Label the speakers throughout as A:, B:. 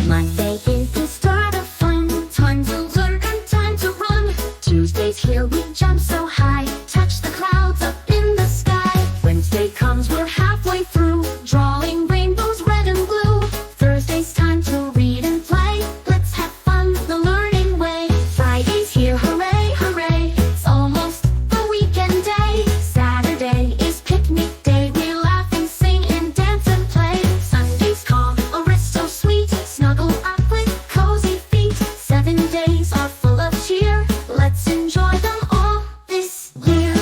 A: Monday is the start of fun. Time to learn and time to run. Tuesday's here, we jump so high. Touch the clouds up in the sky. Wednesday comes, we're halfway through. Drawing rainbows red and blue. Thursday's time to read and play. Let's have fun the learning way. Friday's here, hooray, hooray. It's almost the weekend day. Saturday is picnic day. We laugh and sing and dance and play. Sunday's calm, a rest so sweet. Snuggle up with cozy feet. 7 days are full of cheer. Let's enjoy them all this year.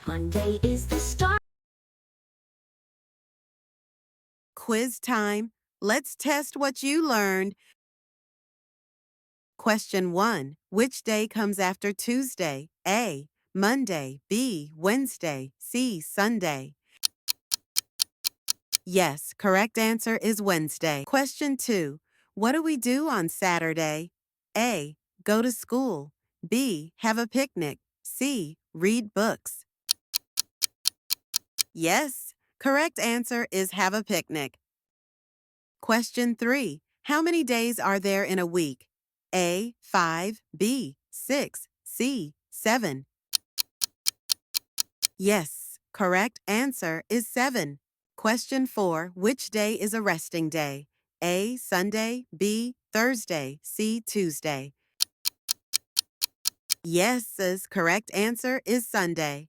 A: Monday is the start.
B: Quiz time. Let's test what you learned. Question 1. Which day comes after Tuesday? A. Monday. B. Wednesday. C. Sunday. Yes, correct answer is Wednesday. Question 2. What do we do on Saturday? A. Go to school. B. Have a picnic. C. Read books. Yes, correct answer is have a picnic. Question 3. How many days are there in a week? A. 5. B. 6. C. 7. Yes, correct answer is 7. Question 4. Which day is a resting day? A. Sunday. B. Thursday. C. Tuesday. Yes, correct answer is Sunday.